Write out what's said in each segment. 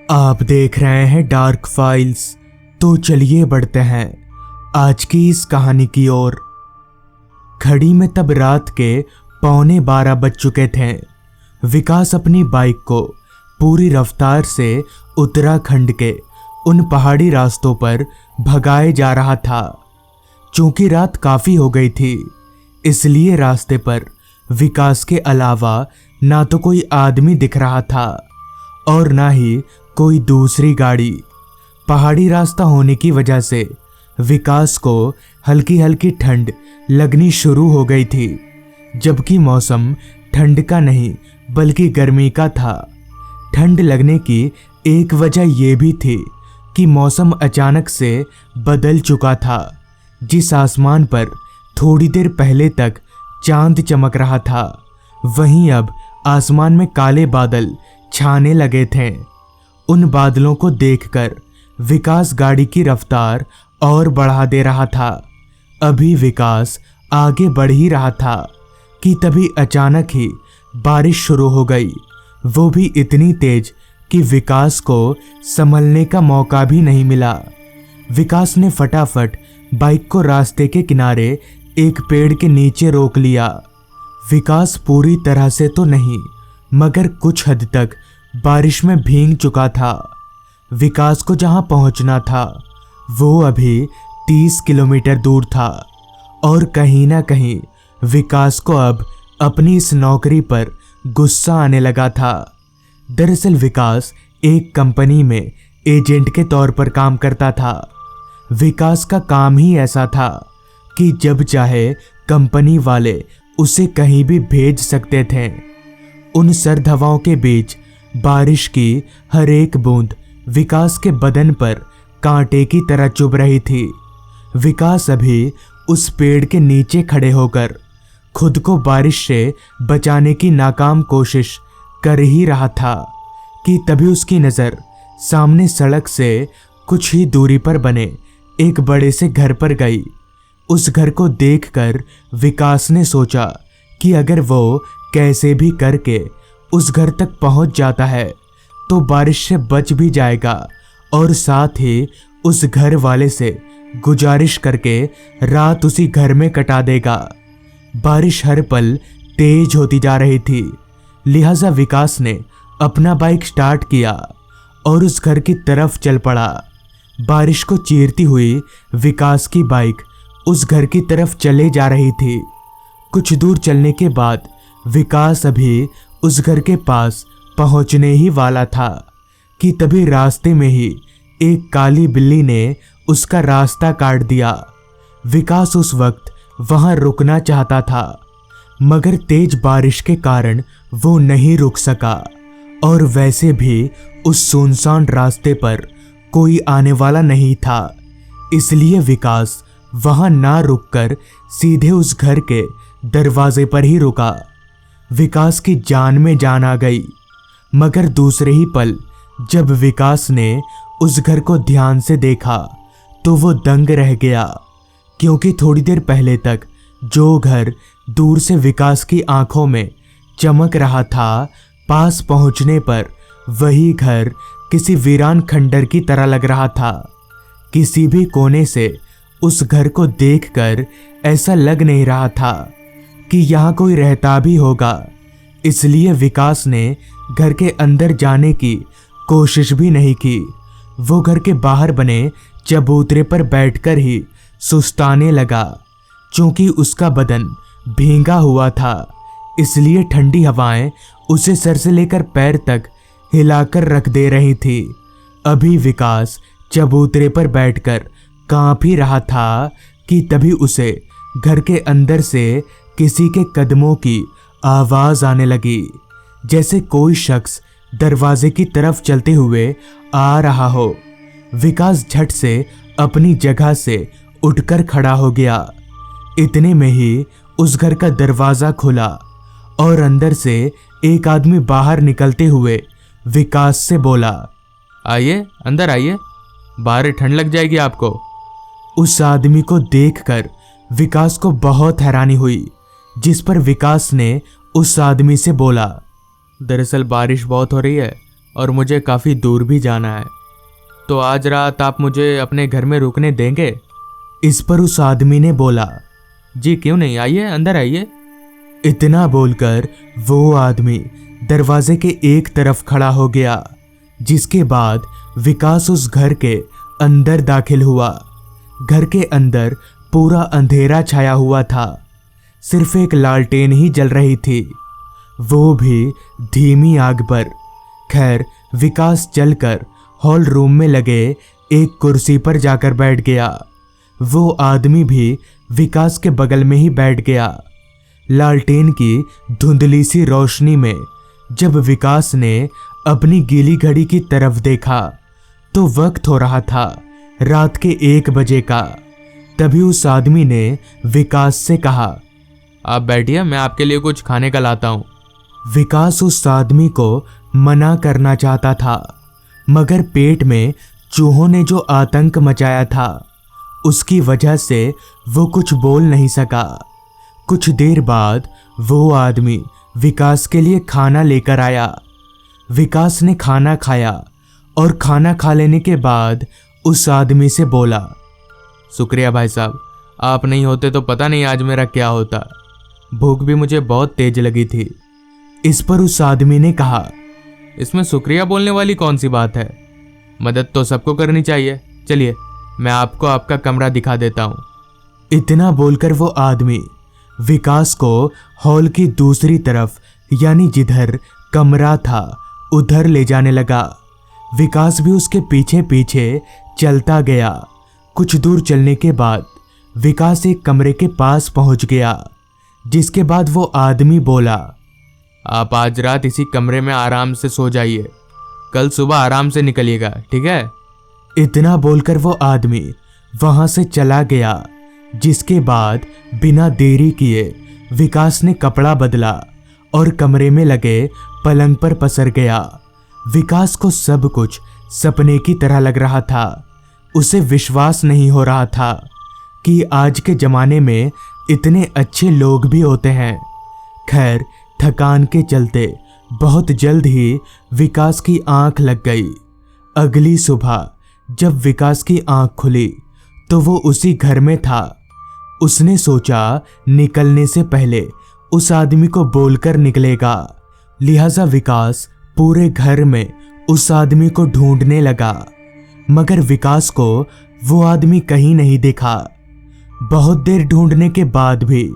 आप देख रहे हैं डार्क फाइल्स। तो चलिए बढ़ते हैं आज की इस कहानी की ओर। घड़ी में तब रात के 11:15 बज चुके थे। विकास अपनी बाइक को पूरी रफ्तार से उत्तराखंड के उन पहाड़ी रास्तों पर भगाए जा रहा था। चूंकि रात काफी हो गई थी, इसलिए रास्ते पर विकास के अलावा ना तो कोई आदमी दिख रहा था और ना ही कोई दूसरी गाड़ी। पहाड़ी रास्ता होने की वजह से विकास को हल्की हल्की ठंड लगनी शुरू हो गई थी, जबकि मौसम ठंड का नहीं बल्कि गर्मी का था। ठंड लगने की एक वजह यह भी थी कि मौसम अचानक से बदल चुका था। जिस आसमान पर थोड़ी देर पहले तक चांद चमक रहा था, वहीं अब आसमान में काले बादल छाने लगे थे। उन बादलों को देखकर विकास गाड़ी की रफ्तार और बढ़ा दे रहा था। अभी विकास आगे बढ़ ही रहा था कि तभी अचानक ही बारिश शुरू हो गई, वो भी इतनी तेज कि विकास को संभलने का मौका भी नहीं मिला। विकास ने फटाफट बाइक को रास्ते के किनारे एक पेड़ के नीचे रोक लिया। विकास पूरी तरह से तो नहीं, मगर कुछ हद तक बारिश में भीग चुका था। विकास को जहां पहुंचना था वो अभी 30 किलोमीटर दूर था और कहीं ना कहीं विकास को अब अपनी इस नौकरी पर गुस्सा आने लगा था। दरअसल विकास एक कंपनी में एजेंट के तौर पर काम करता था। विकास का काम ही ऐसा था कि जब चाहे कंपनी वाले उसे कहीं भी भेज सकते थे। उन सर्द हवाओं के बीच बारिश की हर एक बूंद विकास के बदन पर कांटे की तरह चुभ रही थी। विकास अभी उस पेड़ के नीचे खड़े होकर खुद को बारिश से बचाने की नाकाम कोशिश कर ही रहा था कि तभी उसकी नज़र सामने सड़क से कुछ ही दूरी पर बने एक बड़े से घर पर गई। उस घर को देखकर विकास ने सोचा कि अगर वो कैसे भी करके उस घर तक पहुंच जाता है तो बारिश से बच भी जाएगा और साथ ही उस घर वाले से गुजारिश करके रात उसी घर में कटा देगा। बारिश हर पल तेज होती जा रही थी, लिहाजा विकास ने अपना बाइक स्टार्ट किया और उस घर की तरफ चल पड़ा। बारिश को चीरती हुई विकास की बाइक उस घर की तरफ चले जा रही थी। कुछ दूर चलने के बाद विकास अभी उस घर के पास पहुंचने ही वाला था कि तभी रास्ते में ही एक काली बिल्ली ने उसका रास्ता काट दिया। विकास उस वक्त वहां रुकना चाहता था, मगर तेज बारिश के कारण वो नहीं रुक सका और वैसे भी उस सुनसान रास्ते पर कोई आने वाला नहीं था। इसलिए विकास वहां ना रुककर सीधे उस घर के दरवाजे पर ही रुका। विकास की जान में जान आ गई, मगर दूसरे ही पल जब विकास ने उस घर को ध्यान से देखा तो वो दंग रह गया, क्योंकि थोड़ी देर पहले तक जो घर दूर से विकास की आंखों में चमक रहा था, पास पहुंचने पर वही घर किसी वीरान खंडर की तरह लग रहा था। किसी भी कोने से उस घर को देखकर ऐसा लग नहीं रहा था कि यहाँ कोई रहता भी होगा। इसलिए विकास ने घर के अंदर जाने की कोशिश भी नहीं की। वो घर के बाहर बने चबूतरे पर बैठकर ही सुस्ताने लगा। चूंकि उसका बदन भींगा हुआ था, इसलिए ठंडी हवाएं उसे सर से लेकर पैर तक हिलाकर रख दे रही थी। अभी विकास चबूतरे पर बैठकर कांप ही रहा था कि तभी उसे घर के अंदर से किसी के कदमों की आवाज आने लगी, जैसे कोई शख्स दरवाजे की तरफ चलते हुए आ रहा हो। विकास झट से अपनी जगह से उठकर खड़ा हो गया। इतने में ही उस घर का दरवाजा खुला और अंदर से एक आदमी बाहर निकलते हुए विकास से बोला, आइए, अंदर आइए, बाहर ठंड लग जाएगी आपको। उस आदमी को देखकर विकास को बहुत हैरानी हुई, जिस पर विकास ने उस आदमी से बोला, दरअसल बारिश बहुत हो रही है और मुझे काफ़ी दूर भी जाना है, तो आज रात आप मुझे अपने घर में रुकने देंगे? इस पर उस आदमी ने बोला, जी क्यों नहीं, आइए अंदर आइए। इतना बोलकर वो आदमी दरवाजे के एक तरफ खड़ा हो गया, जिसके बाद विकास उस घर के अंदर दाखिल हुआ। घर के अंदर पूरा अंधेरा छाया हुआ था, सिर्फ एक लालटेन ही जल रही थी, वो भी धीमी आग पर। खैर, विकास चलकर हॉल रूम में लगे एक कुर्सी पर जाकर बैठ गया। वो आदमी भी विकास के बगल में ही बैठ गया। लालटेन की धुंधली सी रोशनी में जब विकास ने अपनी गीली घड़ी की तरफ देखा तो वक्त हो रहा था रात के 1 बजे का। तभी उस आदमी ने विकास से कहा, आप बैठिए, मैं आपके लिए कुछ खाने का लाता हूँ। विकास उस आदमी को मना करना चाहता था, मगर पेट में चूहों ने जो आतंक मचाया था उसकी वजह से वो कुछ बोल नहीं सका। कुछ देर बाद वो आदमी विकास के लिए खाना लेकर आया। विकास ने खाना खाया और खाना खा लेने के बाद उस आदमी से बोला, शुक्रिया भाई साहब, आप नहीं होते तो पता नहीं आज मेरा क्या होता। भूख भी मुझे बहुत तेज लगी थी। इस पर उस आदमी ने कहा, इसमें शुक्रिया बोलने वाली कौन सी बात है, मदद तो सबको करनी चाहिए। चलिए मैं आपको आपका कमरा दिखा देता हूँ। इतना बोलकर वो आदमी विकास को हॉल की दूसरी तरफ, यानी जिधर कमरा था, उधर ले जाने लगा। विकास भी उसके पीछे पीछे चलता गया। कुछ दूर चलने के बाद विकास एक कमरे के पास पहुंच गया, जिसके बाद वो आदमी बोला, आप आज रात इसी कमरे में आराम से सो जाइए, कल सुबह आराम से निकलिएगा, ठीक है? इतना बोलकर वो आदमी वहां से चला गया, जिसके बाद बिना देरी किए विकास ने कपड़ा बदला और कमरे में लगे पलंग पर पसर गया। विकास को सब कुछ सपने की तरह लग रहा था। उसे विश्वास नहीं हो रहा था कि आज के जमाने में इतने अच्छे लोग भी होते हैं। खैर, थकान के चलते बहुत जल्द ही विकास की आंख लग गई। अगली सुबह जब विकास की आंख खुली तो वो उसी घर में था। उसने सोचा निकलने से पहले उस आदमी को बोलकर निकलेगा, लिहाजा विकास पूरे घर में उस आदमी को ढूंढने लगा, मगर विकास को वो आदमी कहीं नहीं दिखा। बहुत देर ढूंढने के बाद भी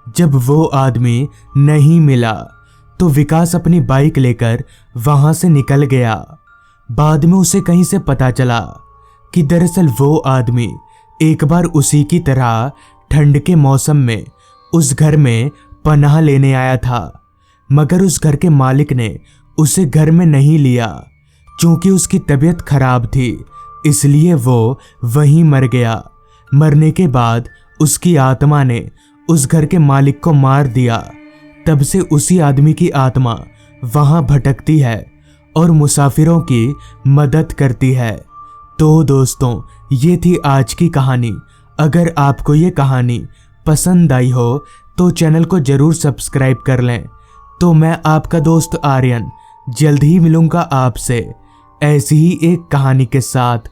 जब वो आदमी नहीं मिला तो विकास अपनी बाइक लेकर वहां से निकल गया। बाद में उसे कहीं से पता चला कि दरअसल वो आदमी एक बार उसी की तरह ठंड के मौसम में उस घर में पनाह लेने आया था, मगर उस घर के मालिक ने उसे घर में नहीं लिया। चूंकि उसकी तबीयत खराब थी, इसलिए वो वहीं मर गया। मरने के बाद उसकी आत्मा ने उस घर के मालिक को मार दिया। तब से उसी आदमी की आत्मा वहां भटकती है और मुसाफिरों की मदद करती है। तो दोस्तों, ये थी आज की कहानी। अगर आपको ये कहानी पसंद आई हो तो चैनल को जरूर सब्सक्राइब कर लें। तो मैं आपका दोस्त आर्यन जल्द ही मिलूंगा आपसे ऐसी ही एक कहानी के साथ।